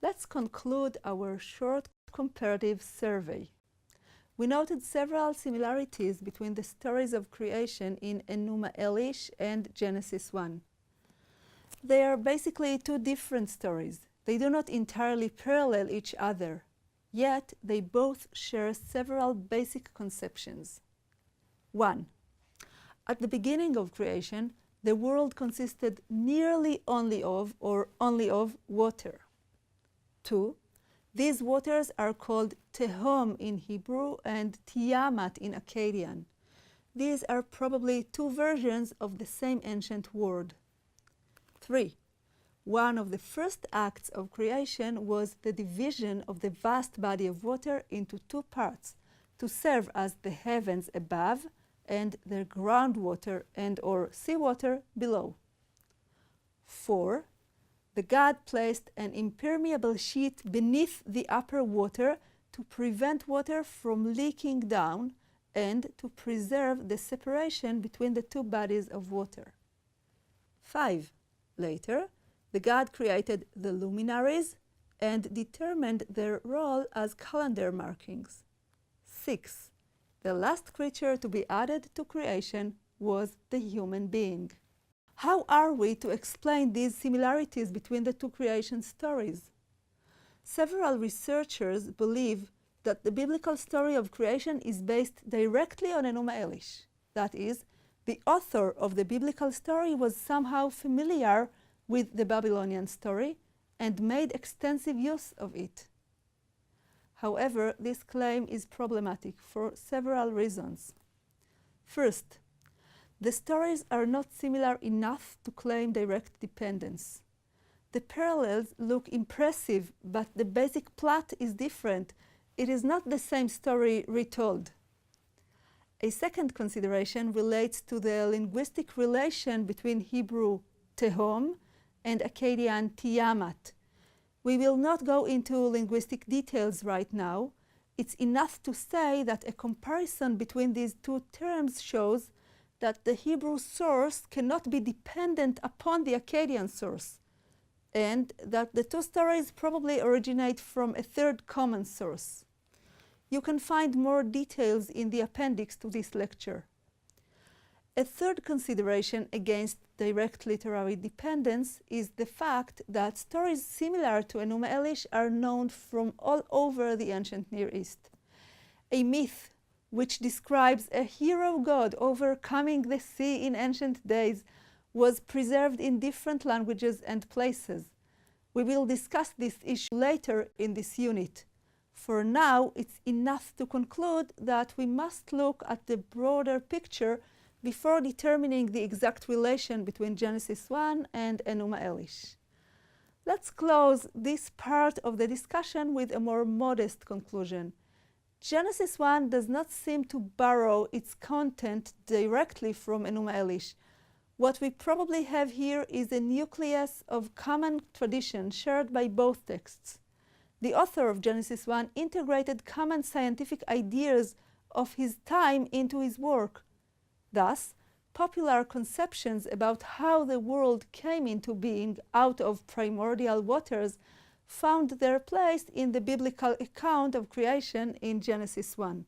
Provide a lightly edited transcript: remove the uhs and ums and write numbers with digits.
Let's conclude our short comparative survey. We noted several similarities between the stories of creation in Enuma Elis and Genesis 1. They are basically two different stories. They do not entirely parallel each other, yet they both share several basic conceptions. 1. At the beginning of creation, the world consisted nearly only of water. 2. These waters are called téhôm in Hebrew and Tiamat in Akkadian. These are probably two versions of the same ancient word. 3. One of the first acts of creation was the division of the vast body of water into two parts to serve as the heavens above and the groundwater and/or seawater below. 4. The God placed an impermeable sheet beneath the upper water to prevent water from leaking down and to preserve the separation between the two bodies of water. 5. Later, the God created the luminaries and determined their role as calendar markings. 6. The last creature to be added to creation was the human being. How are we to explain these similarities between the two creation stories? Several researchers believe that the biblical story of creation is based directly on Enuma Elis. That is, the author of the biblical story was somehow familiar with the Babylonian story and made extensive use of it. However, this claim is problematic for several reasons. First, the stories are not similar enough to claim direct dependence. The parallels look impressive, but the basic plot is different. It is not the same story retold. A second consideration relates to the linguistic relation between Hebrew téhôm and Akkadian Tiamat. We will not go into linguistic details right now. It's enough to say that a comparison between these two terms shows that the Hebrew source cannot be dependent upon the Akkadian source, and that the two stories probably originate from a third common source. You can find more details in the appendix to this lecture. A third consideration against direct literary dependence is the fact that stories similar to Enuma Elis are known from all over the ancient Near East. A myth which describes a hero god overcoming the sea in ancient days was preserved in different languages and places. We will discuss this issue later in this unit. For now, it's enough to conclude that we must look at the broader picture before determining the exact relation between Genesis 1 and Enuma Elis. Let's close this part of the discussion with a more modest conclusion. Genesis 1 does not seem to borrow its content directly from Enuma Elis. What we probably have here is a nucleus of common tradition shared by both texts. The author of Genesis 1 integrated common scientific ideas of his time into his work. Thus, popular conceptions about how the world came into being out of primordial waters found their place in the biblical account of creation in Genesis 1.